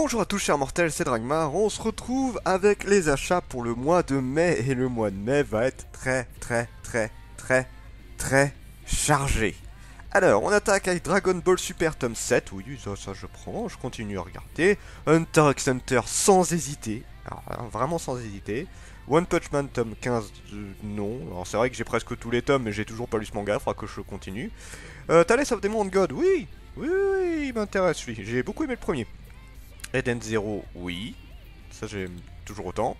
Bonjour à tous chers mortels, c'est Dragmar, on se retrouve avec les achats pour le mois de mai, et le mois de mai va être très chargé. Alors, on attaque avec Dragon Ball Super tome 7, oui, ça je prends, je continue à regarder. Hunter x Hunter sans hésiter, alors vraiment sans hésiter. One Punch Man tome 15, non, alors c'est vrai que j'ai presque tous les tomes, mais j'ai toujours pas lu ce manga, faudra que je continue. Tales of Demon God, oui, il m'intéresse lui, j'ai beaucoup aimé le premier. Eden Zero, oui. Ça j'aime toujours autant.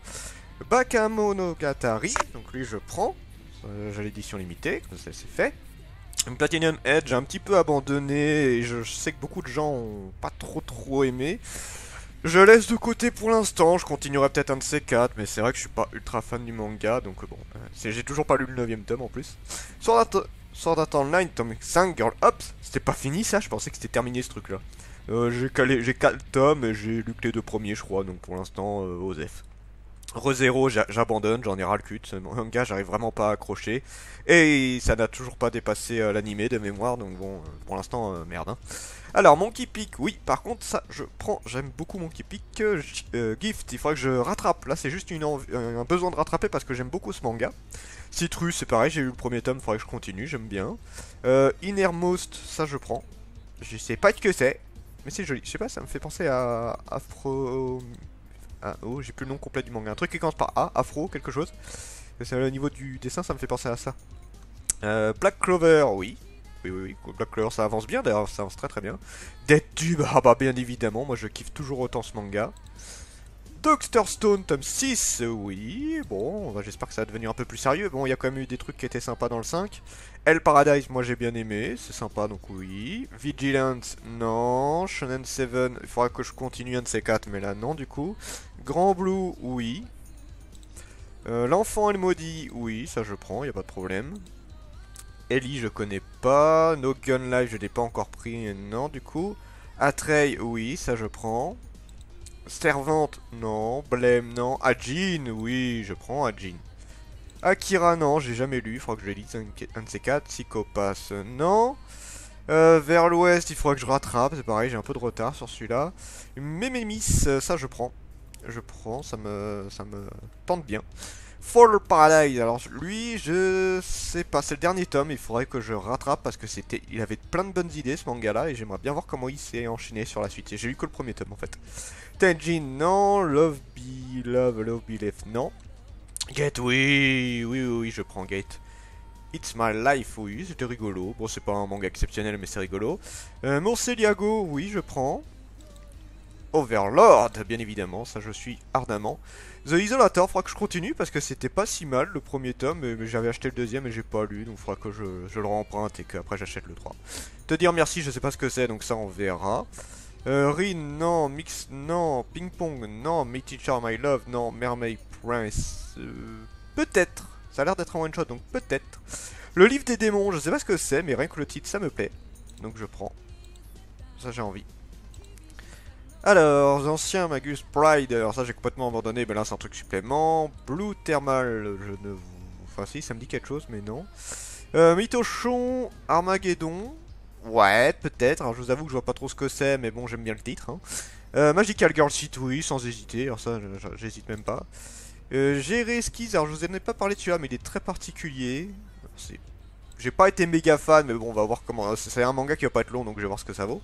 Bakamonogatari, donc lui je prends. J'ai l'édition limitée, comme ça c'est fait. Platinum Edge, un petit peu abandonné, et je sais que beaucoup de gens ont pas trop aimé. Je laisse de côté pour l'instant, je continuerai peut-être un de ces quatre, mais c'est vrai que je suis pas ultra fan du manga, donc bon. J'ai toujours pas lu le 9ème tome en plus. Sword Art Online, tome 5, Girl Ups, c'était pas fini ça, je pensais que c'était terminé ce truc là. J'ai 4 tomes et j'ai lu que les 2 premiers je crois, donc pour l'instant OSEF. ReZero j'abandonne, j'en ai ras le cul, ce manga j'arrive vraiment pas à accrocher. Et ça n'a toujours pas dépassé l'animé de mémoire, donc bon, pour l'instant merde. Hein. Alors Monkey Peak, oui, par contre ça je prends, j'aime beaucoup Monkey Peak. Gift, il faudrait que je rattrape, là c'est juste un besoin de rattraper parce que j'aime beaucoup ce manga. Citrus, c'est pareil, j'ai lu le premier tome, il faudrait que je continue, j'aime bien. Innermost, ça je prends. Je sais pas ce que c'est. Mais c'est joli, je sais pas, ça me fait penser à Afro... Ah, oh, j'ai plus le nom complet du manga. Un truc qui commence par A, Afro, quelque chose. C'est au niveau du dessin, ça me fait penser à ça. Black Clover, oui. Oui. Black Clover, ça avance bien, d'ailleurs, ça avance très bien. Dead Tube, ah bah bien évidemment, moi je kiffe toujours autant ce manga. Dr. Stone, tome 6, oui, bon, j'espère que ça va devenir un peu plus sérieux. Bon, il y a quand même eu des trucs qui étaient sympas dans le 5. Hell Paradise, moi j'ai bien aimé, c'est sympa, donc oui. Vigilance, non. Shonen 7, il faudra que je continue un de ces 4, mais là non, du coup. Grand Blue, oui. L'enfant et le maudit, oui, ça je prends, il a pas de problème. Ellie, je connais pas. No Gun Live, je l'ai pas encore pris, non, du coup. Atreyu, oui, ça je prends. Servante, non. Blême, non. Ajin, oui, je prends Ajin. Akira, non, j'ai jamais lu, il faudra que je lise un de ces 4. Psychopathe, non. Vers l'ouest, il faudra que je rattrape, c'est pareil, j'ai un peu de retard sur celui-là. Mémémis, ça je prends. Je prends, ça me tente bien. Fall Paradise, alors lui, je sais pas, c'est le dernier tome, il faudrait que je rattrape parce que il avait plein de bonnes idées ce manga-là et j'aimerais bien voir comment il s'est enchaîné sur la suite. Et j'ai lu que le premier tome en fait. Tenjin, non. Love Be Left, non. Gate, oui, je prends Gate. It's My Life, oui, c'était rigolo. Bon, c'est pas un manga exceptionnel, mais c'est rigolo. Morceliago, oui, je prends. Overlord, bien évidemment, ça je suis ardemment. The Isolator, faudra que je continue parce que c'était pas si mal le premier tome, mais j'avais acheté le deuxième et j'ai pas lu, donc faudra que je le remprunte et qu'après j'achète le 3. Te dire merci, je sais pas ce que c'est, donc ça on verra. Rin, non. Mix, non. Ping Pong, non. My Teacher, My Love, non. Mermaid Prince, peut-être. Ça a l'air d'être un one shot, donc peut-être. Le livre des démons, je sais pas ce que c'est, mais rien que le titre, ça me plaît. Donc je prends. Ça, j'ai envie. Alors, ancien Magus Pride, alors ça j'ai complètement abandonné, mais là c'est un truc supplément. Blue Thermal, je ne... Enfin si, ça me dit quelque chose, mais non. Mythochon, Armageddon, ouais, peut-être, alors je vous avoue que je vois pas trop ce que c'est, mais bon, j'aime bien le titre. Hein. Magical Girl Seat, oui, sans hésiter, alors ça, j'hésite même pas. Géré Skis, alors je vous en ai pas parlé de celui-là, mais il est très particulier. J'ai pas été méga fan, mais bon, on va voir comment... C'est un manga qui va pas être long, donc je vais voir ce que ça vaut.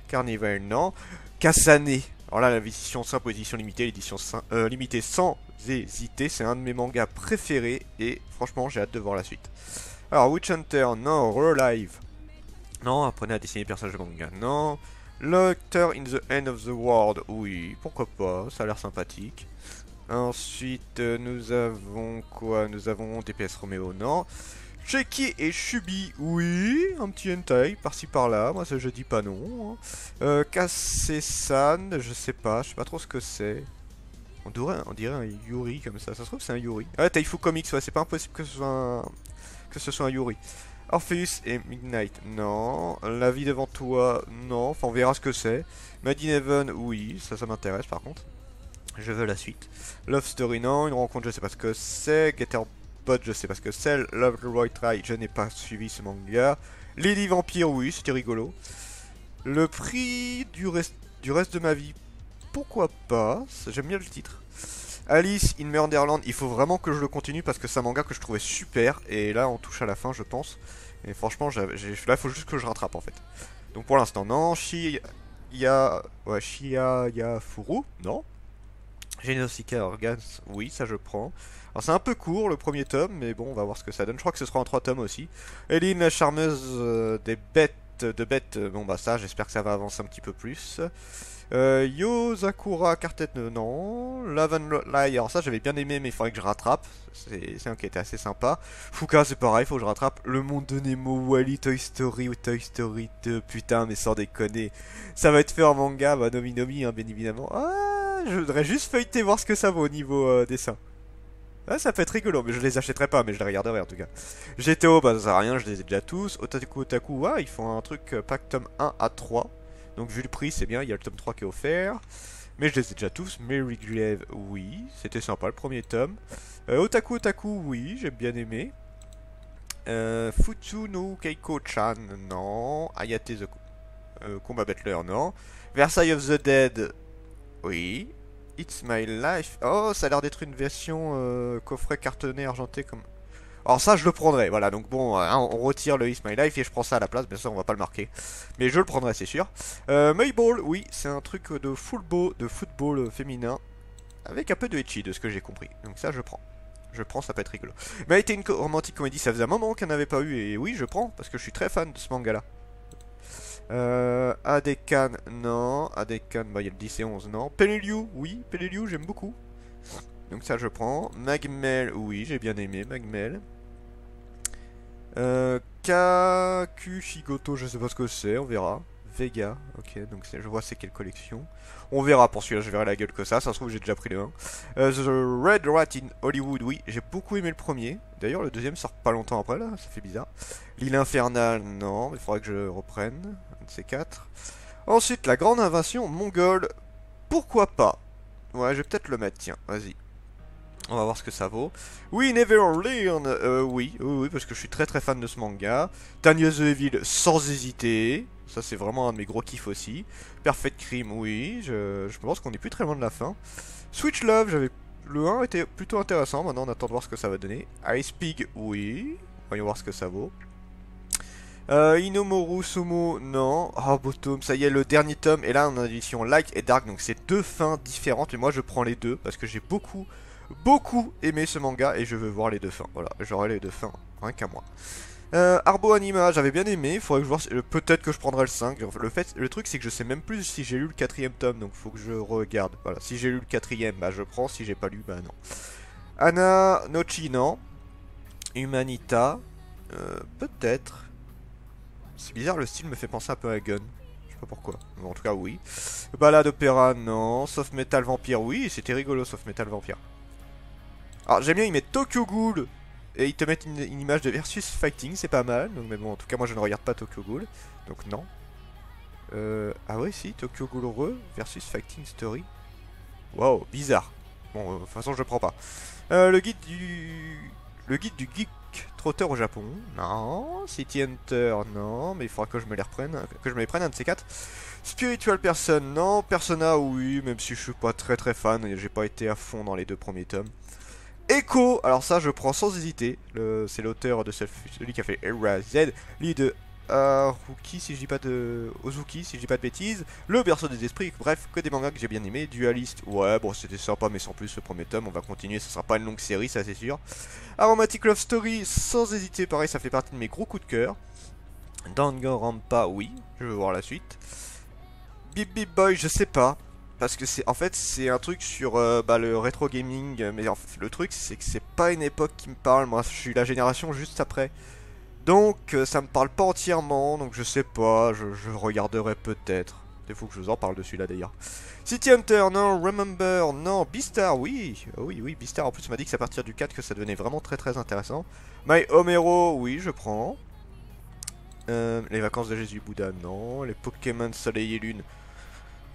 Carnival, non. Kasane. Alors là, l'édition simple, édition limitée, l'édition limitée sans hésiter. C'est un de mes mangas préférés et franchement, j'ai hâte de voir la suite. Alors, Witch Hunter, non. Relive. Non, apprenez à dessiner les personnages de manga, non. Locter in the End of the World, oui, pourquoi pas, ça a l'air sympathique. Ensuite, nous avons quoi? Nous avons DPS Romeo, non. Sheki et Shubi, oui, un petit hentai par-ci par-là, moi ça je dis pas non. Hein. Kase-san, je sais pas trop ce que c'est. On dirait un Yuri comme ça se trouve c'est un Yuri. Ah, Taifu Comics, ouais, c'est pas impossible que ce soit un Yuri. Orpheus et Midnight, non. La vie devant toi, non, enfin on verra ce que c'est. Made in Heaven, oui, ça m'intéresse par contre. Je veux la suite. Love Story, non, une rencontre, je sais pas ce que c'est. Getter je sais pas ce que c'est. Love the Right Try, je n'ai pas suivi ce manga. Lady Vampire, oui, c'était rigolo. Le prix du reste de ma vie, pourquoi pas, j'aime bien le titre. Alice in Murderland, il faut vraiment que je le continue parce que c'est un manga que je trouvais super. Et là, on touche à la fin, je pense. Et franchement, là, il faut juste que je rattrape en fait. Donc pour l'instant, non. Shia Furu, non. Genosika Organs, oui, ça je prends. Alors c'est un peu court le premier tome, mais bon, on va voir ce que ça donne. Je crois que ce sera en 3 tomes aussi. Eileen, la charmeuse des bêtes, bon bah ça, j'espère que ça va avancer un petit peu plus. Yozakura Quartet, non. Love and Lie, alors ça j'avais bien aimé, mais il faudrait que je rattrape. C'est un qui était assez sympa. Fuka, c'est pareil, faut que je rattrape. Le monde de Nemo, Wally, Toy Story ou Toy Story 2, putain, mais sans déconner. Ça va être fait en manga, bah Nomi Nomi, hein, bien évidemment. Ah, je voudrais juste feuilleter voir ce que ça vaut au niveau dessin. Ah, ça peut être rigolo, mais je les achèterai pas, mais je les regarderai en tout cas. GTO, bah ça sert à rien, je les ai déjà tous. Otaku, ouais, ils font un truc pack tome 1 à 3. Donc vu le prix, c'est bien, il y a le tome 3 qui est offert. Mais je les ai déjà tous. Mary Glaive, oui, c'était sympa le premier tome. Otaku, oui, j'ai bien aimé. Futsu no Keiko-chan, non. Ayate the Combat Battler, non. Versailles of the Dead, oui. It's My Life. Oh, ça a l'air d'être une version coffret cartonné argenté comme... Alors ça, je le prendrai, voilà. Donc bon, hein, on retire le It's My Life et je prends ça à la place. Bien sûr, on va pas le marquer. Mais je le prendrai, c'est sûr. Mayball, oui, c'est un truc de football féminin. Avec un peu de ecchi, de ce que j'ai compris. Donc ça, je prends. Je prends, ça peut être rigolo. Mais été une romantique comédie, ça faisait un moment qu'on n'avait pas eu. Et oui, je prends, parce que je suis très fan de ce manga-là. Adekan, non. Adekan, bah il y a le 10 et 11, non. Peleliu, oui. Peleliu, j'aime beaucoup. Donc ça, je prends. Magmel, oui, j'ai bien aimé Magmel. Kakushigoto, je sais pas ce que c'est, on verra. Vega, ok, donc je vois c'est quelle collection. On verra pour celui-là, je verrai la gueule que ça se trouve j'ai déjà pris le 1. The Red Rat in Hollywood, oui, j'ai beaucoup aimé le premier. D'ailleurs le deuxième sort pas longtemps après là, ça fait bizarre. L'île infernale, non, mais il faudrait que je reprenne. Un de ces 4. Ensuite, la grande invasion mongole, pourquoi pas. Ouais, je vais peut-être le mettre, tiens, vas-y. On va voir ce que ça vaut. Oui, Neverland, oui, parce que je suis très très fan de ce manga. Tanya the Evil, sans hésiter. Ça, c'est vraiment un de mes gros kiffs aussi. Perfect Crime, oui, je pense qu'on est plus très loin de la fin. Switch Love, le 1 était plutôt intéressant. Maintenant, on attend de voir ce que ça va donner. Ice Pig, oui. Voyons voir ce que ça vaut. Inomoru Sumo, non. Oh, Bottom, ça y est, le dernier tome. Et là, on a l'édition Light et Dark, donc c'est 2 fins différentes. Et moi, je prends les deux parce que j'ai beaucoup aimé ce manga et je veux voir les 2 fins. Voilà, j'aurai les 2 fins, rien qu'à moi. Arbo Anima, j'avais bien aimé, il faudrait que je vois, peut-être que je prendrai le 5. Le truc c'est que je sais même plus si j'ai lu le 4ème tome, donc faut que je regarde. Voilà, si j'ai lu le 4ème, bah je prends, si j'ai pas lu, bah non. Anna Nochi, non. Humanita, peut-être. C'est bizarre, le style me fait penser un peu à Gun. Je sais pas pourquoi, mais en tout cas oui. Balade Opéra, non. Soft Metal Vampire, oui, c'était rigolo Soft Metal Vampire. Alors j'aime bien, ils mettent Tokyo Ghoul et ils te mettent une image de versus fighting, c'est pas mal. Donc, mais bon, en tout cas, moi je ne regarde pas Tokyo Ghoul, donc non. Ah ouais, si, Tokyo Ghoul Re versus fighting story. Wow, bizarre. Bon, de toute façon, je le prends pas. Le guide du geek trotteur au Japon, non. City Hunter, non. Mais il faudra que je me les reprenne, que je me les prenne un de ces 4. Spiritual Person, non. Persona, oui, même si je suis pas très très fan, et j'ai pas été à fond dans les 2 premiers tomes. Echo, alors ça je prends sans hésiter, c'est l'auteur de celui qui a fait Era Z, lead Haruki si je dis pas de... Ozuki si je dis pas de bêtises, le berceau des esprits, bref, que des mangas que j'ai bien aimé, Dualist, ouais bon c'était sympa mais sans plus le premier tome, on va continuer, ça sera pas une longue série ça c'est sûr. Aromatic Love Story, sans hésiter, pareil ça fait partie de mes gros coups de cœur. Danganronpa, oui, je veux voir la suite. Bip Bip Boy, je sais pas. Parce que c'est en fait c'est un truc sur le rétro gaming, mais en fait, le truc c'est que c'est pas une époque qui me parle, moi je suis la génération juste après. Donc ça me parle pas entièrement, donc je sais pas, je regarderai peut-être. Il faut que je vous en parle de celui-là d'ailleurs. City Hunter, non. Remember, non. Beastar, oui. Oui, Beastar en plus m'a dit que c'est à partir du 4 que ça devenait vraiment très très intéressant. My Homero, oui je prends. Les vacances de Jésus Bouddha, non. Les Pokémon Soleil et Lune.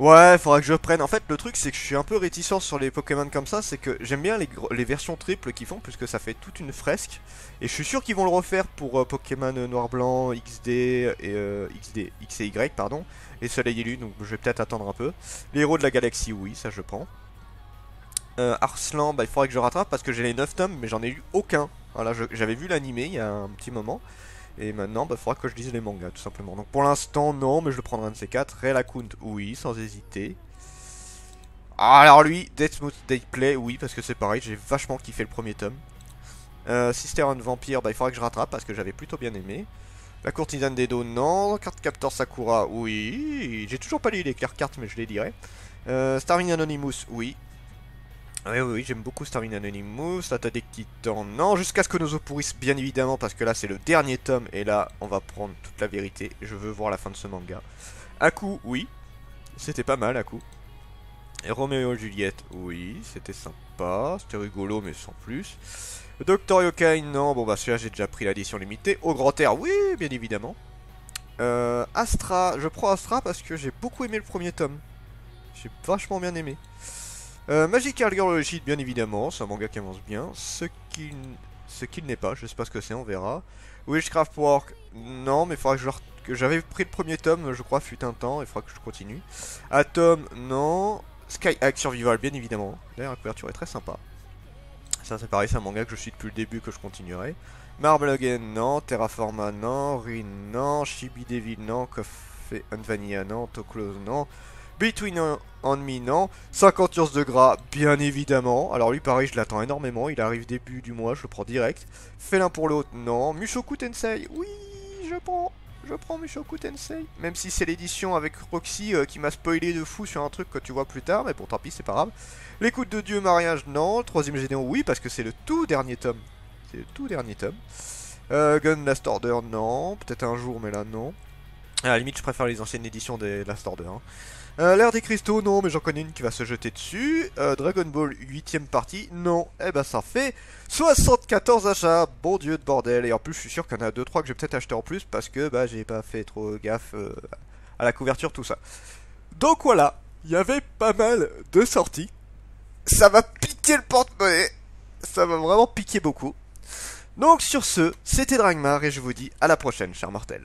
Ouais, faudra que je prenne. En fait, le truc, c'est que je suis un peu réticent sur les Pokémon comme ça. C'est que j'aime bien les versions triples qu'ils font, puisque ça fait toute une fresque. Et je suis sûr qu'ils vont le refaire pour Pokémon Noir-Blanc, XD, et XD, X et Y, pardon. Et Soleil et Lune, donc je vais peut-être attendre un peu. Les héros de la galaxie, oui, ça je prends. Arslan, bah, il faudrait que je rattrape parce que j'ai les 9 tomes, mais j'en ai eu aucun. Voilà, j'avais vu l'animé il y a un petit moment. Et maintenant, bah, faudra que je lise les mangas, tout simplement. Donc pour l'instant, non, mais je le prendrai un de ces quatre. Relakunt, oui, sans hésiter. Ah, alors lui, Deathmoot Dayplay, oui, parce que c'est pareil, j'ai vachement kiffé le premier tome. Sister and Vampire, bah, il faudra que je rattrape parce que j'avais plutôt bien aimé. La courtisane d'Edo, non. Carte Captor Sakura, oui. J'ai toujours pas lu les cartes, mais je les lirai. Starving Anonymous, oui. Oui, oui, oui, j'aime beaucoup Starving Anonymous. L'attaque des titans, non. Jusqu'à ce que nos os pourrissent, bien évidemment, parce que là, c'est le dernier tome. Et là, on va prendre toute la vérité. Je veux voir la fin de ce manga. Aku, oui. C'était pas mal, Aku. Et Roméo et Juliette, oui. C'était sympa. C'était rigolo, mais sans plus. Docteur Yokai, non. Bon, bah, celui-là, j'ai déjà pris l'édition limitée. Au Grand Air, oui, bien évidemment. Astra, je prends Astra parce que j'ai beaucoup aimé le premier tome. J'ai vachement bien aimé. Magical Girl Legit, bien évidemment, c'est un manga qui avance bien. Ce qu'il n'est pas, je sais pas ce que c'est, on verra. Witchcraft Work, non, mais il faudra que j'avais pris le premier tome, je crois, fut un temps, il faudra que je continue. Atom, non. Sky Hack Survival, bien évidemment. D'ailleurs, la couverture est très sympa. Ça, c'est pareil, c'est un manga que je suis depuis le début, que je continuerai. Marble Again, non. Terraforma, non. Rin, non. Chibi Devil, non. Coffee and Vanilla, non. Toclose, non. Between and Me, non. 50 ours de gras, bien évidemment. Alors lui, pareil, je l'attends énormément. Il arrive début du mois, je le prends direct. Félin pour l'autre, non. Mushoku Tensei, oui, je prends. Je prends Mushoku Tensei. Même si c'est l'édition avec Roxy qui m'a spoilé de fou sur un truc que tu vois plus tard. Mais bon, tant pis, c'est pas grave. L'écoute de Dieu, mariage, non. Le troisième Gédéon, oui, parce que c'est le tout dernier tome. C'est le tout dernier tome. Gun Last Order, non. Peut-être un jour, mais là, non. À la limite, je préfère les anciennes éditions des Last Order. Hein. L'ère des cristaux, non, mais j'en connais une qui va se jeter dessus. Dragon Ball 8ème partie, non. Eh ben ça fait 74 achats, bon dieu de bordel. Et en plus, je suis sûr qu'il y en a 2-3 que je vais peut-être acheter en plus parce que bah j'ai pas fait trop gaffe à la couverture, tout ça. Donc voilà, il y avait pas mal de sorties. Ça va piquer le porte-monnaie. Ça va vraiment piquer beaucoup. Donc sur ce, c'était Dragmar et je vous dis à la prochaine, chers mortels.